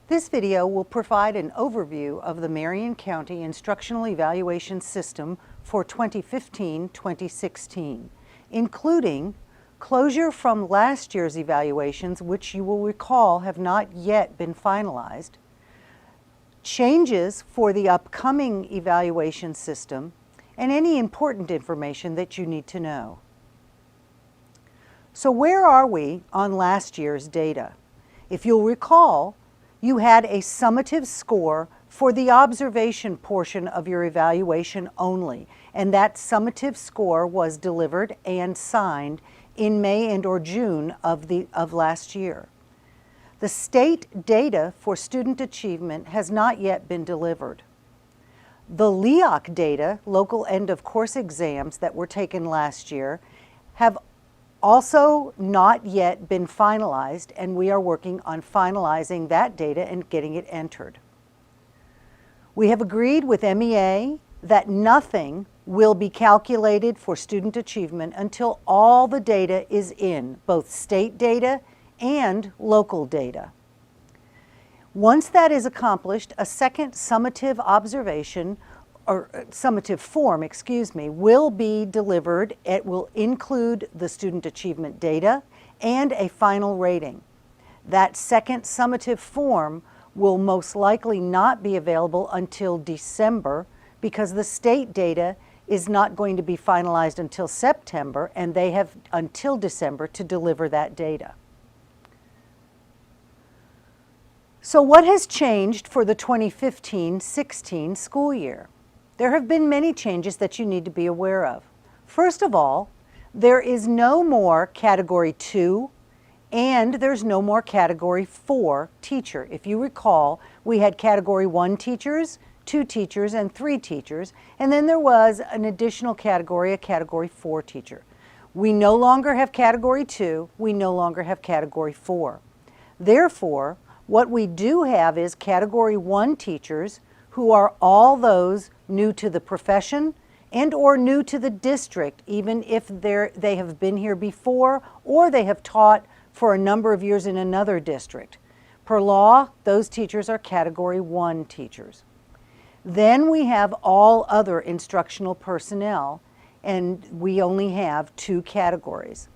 This video will provide an overview of the Marion County Instructional Evaluation System for 2015-2016, including closure from last year's evaluations, which you will recall have not yet been finalized, changes for the upcoming evaluation system, and any important information that you need to know. So where are we on last year's data? If you'll recall, you had a summative score for the observation portion of your evaluation only, and that summative score was delivered and signed in May and or June of last year. The state data for student achievement has not yet been delivered. The LEOC data, local end of course exams that were taken last year, have also not yet been finalized, and we are working on finalizing that data and getting it entered. We have agreed with MEA that nothing will be calculated for student achievement until all the data is in, both state data and local data. Once that is accomplished, a second summative observation, or summative form, will be delivered. It will include the student achievement data and a final rating. That second summative form will most likely not be available until December because the state data is not going to be finalized until September, and they have until December to deliver that data. So what has changed for the 2015-16 school year? There have been many changes that you need to be aware of. First of all, there is no more Category 2 and there's no more Category 4 teacher. If you recall, we had Category 1 teachers, 2 teachers, and 3 teachers, and then there was an additional category, a Category 4 teacher. We no longer have Category 2, we no longer have Category 4. Therefore, what we do have is Category 1 teachers who are all those new to the profession and or new to the district, even if they have been here before or they have taught for a number of years in another district. Per law, those teachers are Category 1 teachers. Then we have all other instructional personnel, and we only have 2 categories.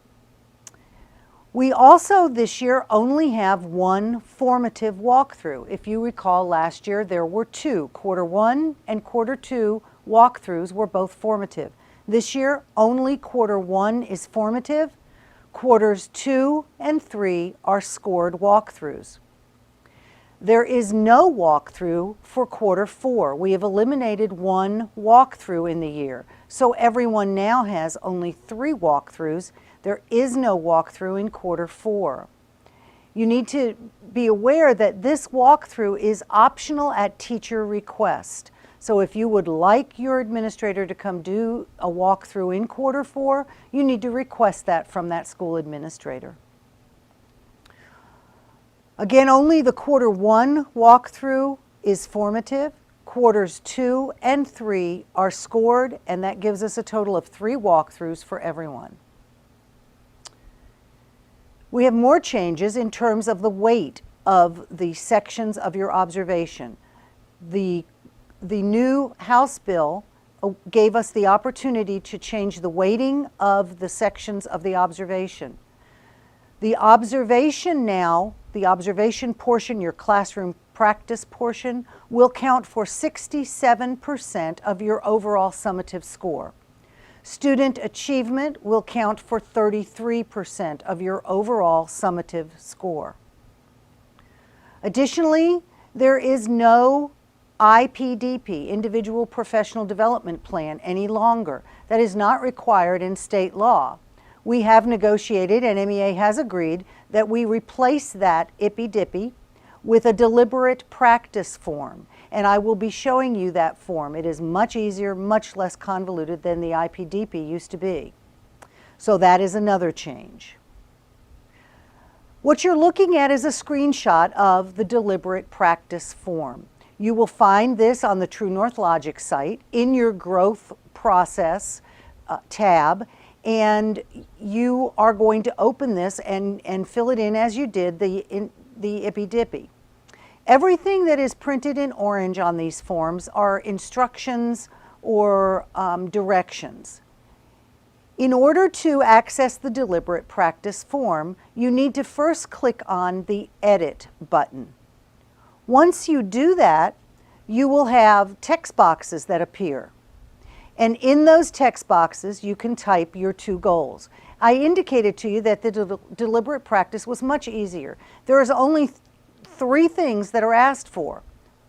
We also this year only have 1 formative walkthrough. If you recall, last year there were 2. Quarter 1 and Quarter 2 walkthroughs were both formative. This year only Quarter 1 is formative. Quarters 2 and 3 are scored walkthroughs. There is no walkthrough for Quarter 4. We have eliminated 1 walkthrough in the year, so everyone now has only 3 walkthroughs. There is no walkthrough in Quarter 4. You need to be aware that this walkthrough is optional at teacher request. So if you would like your administrator to come do a walkthrough in Quarter 4, you need to request that from that school administrator. Again, only the Quarter 1 walkthrough is formative. Quarters 2 and 3 are scored, and that gives us a total of 3 walkthroughs for everyone. We have more changes in terms of the weight of the sections of your observation. The new House bill gave us the opportunity to change the weighting of the sections of the observation. The observation now, the observation portion, your classroom practice portion, will count for 67% of your overall summative score. Student achievement will count for 33% of your overall summative score. Additionally, there is no IPDP, Individual Professional Development Plan, any longer. That is not required in state law. We have negotiated, and MEA has agreed, that we replace that IPDP with a deliberate practice form. And I will be showing you that form. It is much easier, much less convoluted than the IPDP used to be. So that is another change. What you're looking at is a screenshot of the deliberate practice form. You will find this on the True North Logic site in your growth process tab, and you are going to open this and fill it in as you did the IPDP. Everything that is printed in orange on these forms are instructions or directions. In order to access the deliberate practice form, you need to first click on the Edit button. Once you do that, you will have text boxes that appear. And in those text boxes, you can type your 2 goals. I indicated to you that the deliberate practice was much easier. There is only 3 things that are asked for.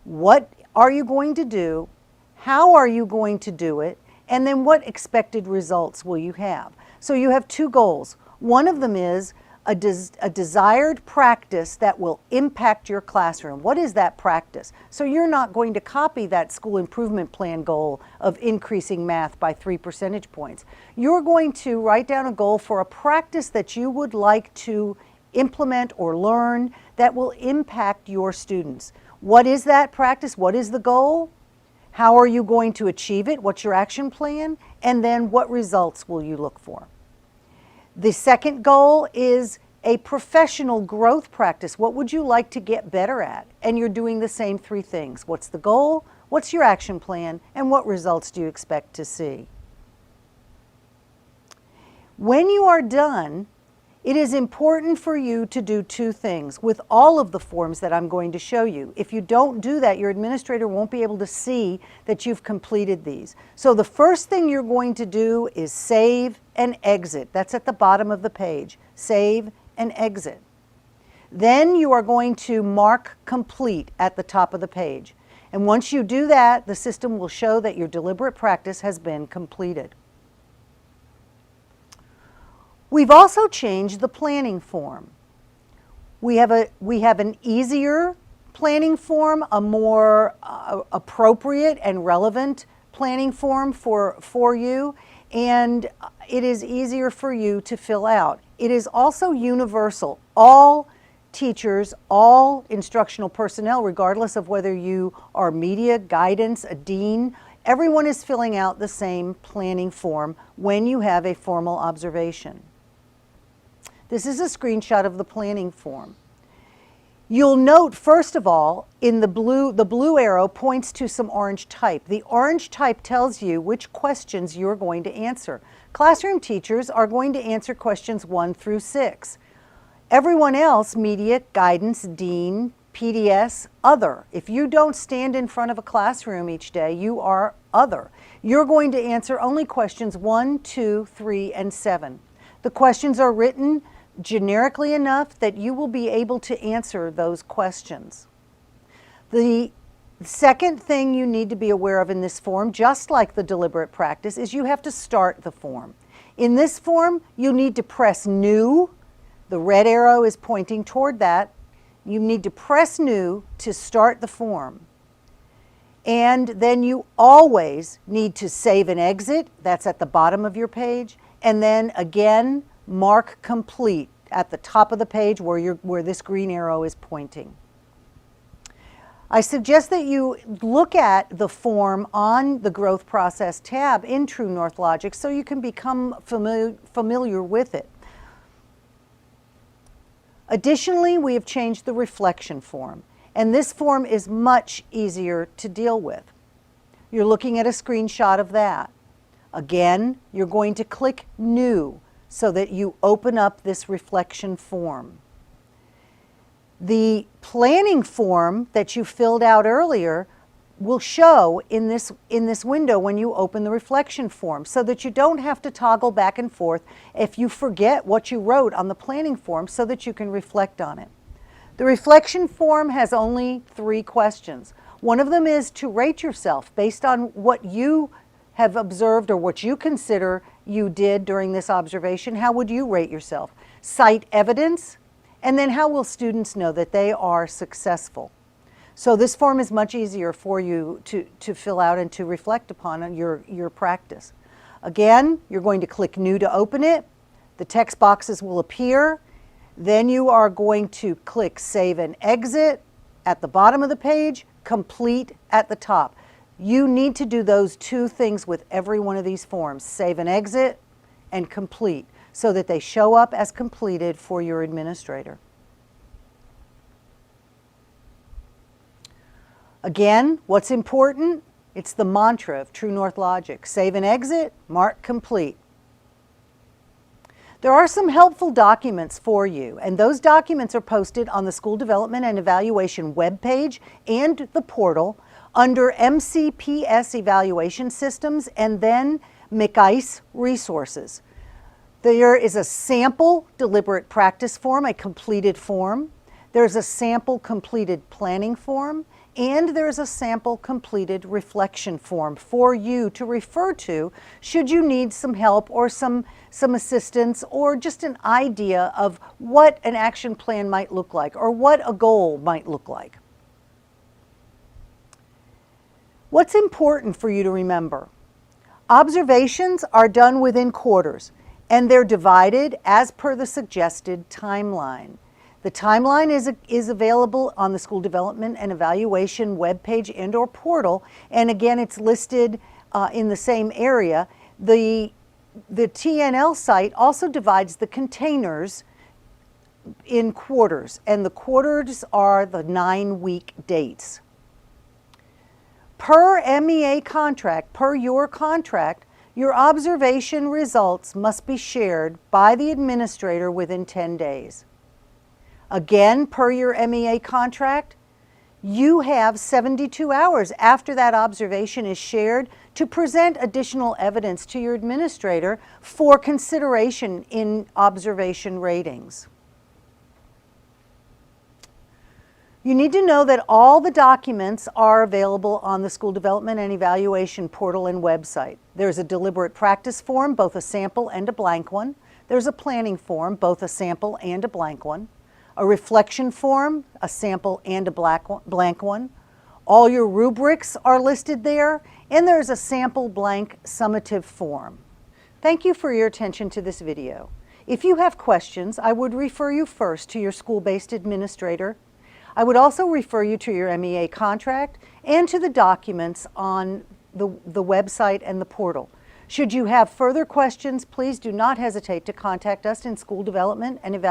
What are you going to do? How are you going to do it? And then what expected results will you have? So you have 2 goals. One of them is a desired practice that will impact your classroom. What is that practice? So you're not going to copy that school improvement plan goal of increasing math by 3 percentage points. You're going to write down a goal for a practice that you would like to implement or learn that will impact your students. What is that practice? What is the goal? How are you going to achieve it? What's your action plan? And then what results will you look for? The second goal is a professional growth practice. What would you like to get better at? And you're doing the same 3 things. What's the goal? What's your action plan? And what results do you expect to see? When you are done, it is important for you to do 2 things with all of the forms that I'm going to show you. If you don't do that, your administrator won't be able to see that you've completed these. So the first thing you're going to do is save and exit. That's at the bottom of the page. Save and exit. Then you are going to mark complete at the top of the page. And once you do that, the system will show that your deliberate practice has been completed. We've also changed the planning form. We have an easier planning form, a more appropriate and relevant planning form for you, and it is easier for you to fill out. It is also universal. All teachers, all instructional personnel, regardless of whether you are media, guidance, a dean, everyone is filling out the same planning form when you have a formal observation. This is a screenshot of the planning form. You'll note, first of all, in the blue arrow points to some orange type. The orange type tells you which questions you're going to answer. Classroom teachers are going to answer questions 1 through 6. Everyone else, media, guidance, dean, PDS, other. If you don't stand in front of a classroom each day, you are other. You're going to answer only questions 1, 2, 3, and 7. The questions are written generically enough that you will be able to answer those questions. The second thing you need to be aware of in this form, just like the deliberate practice, is you have to start the form. In this form, you need to press New. The red arrow is pointing toward that. You need to press New to start the form. And then you always need to save and exit. That's at the bottom of your page. And then again, mark complete at the top of the page where this green arrow is pointing. I suggest that you look at the form on the Growth Process tab in True North Logic so you can become familiar with it. Additionally, we have changed the reflection form, and this form is much easier to deal with. You're looking at a screenshot of that. Again, you're going to click New so that you open up this reflection form. The planning form that you filled out earlier will show in this window when you open the reflection form, so that you don't have to toggle back and forth if you forget what you wrote on the planning form, so that you can reflect on it. The reflection form has only 3 questions. One of them is to rate yourself based on what you have observed or what you consider you did during this observation. How would you rate yourself? Cite evidence, and then how will students know that they are successful? So this form is much easier for you to fill out and to reflect upon your practice. Again, you're going to click New to open it. The text boxes will appear. Then you are going to click Save and Exit at the bottom of the page, Complete at the top. You need to do those 2 things with every one of these forms, Save and Exit and Complete, so that they show up as completed for your administrator. Again, what's important? It's the mantra of True North Logic. Save and exit, mark complete. There are some helpful documents for you, and those documents are posted on the School Development and Evaluation webpage and the portal under MCPS Evaluation Systems and then Mcies Resources. There is a sample deliberate practice form, a completed form. There's a sample completed planning form, and there's a sample completed reflection form for you to refer to should you need some help or some assistance or just an idea of what an action plan might look like or what a goal might look like. What's important for you to remember? Observations are done within quarters, and they're divided as per the suggested timeline. The timeline is available on the School Development and Evaluation webpage and or portal, and again, it's listed in the same area. The TNL site also divides the containers in quarters, and the quarters are the 9-week dates. Per MEA contract, per your contract, your observation results must be shared by the administrator within 10 days. Again, per your MEA contract, you have 72 hours after that observation is shared to present additional evidence to your administrator for consideration in observation ratings. You need to know that all the documents are available on the School Development and Evaluation portal and website. There's a deliberate practice form, both a sample and a blank one. There's a planning form, both a sample and a blank one. A reflection form, a sample and a blank one. All your rubrics are listed there, and there's a sample blank summative form. Thank you for your attention to this video. If you have questions, I would refer you first to your school-based administrator. I would also refer you to your MEA contract and to the documents on the website and the portal. Should you have further questions, please do not hesitate to contact us in School Development and Evaluation.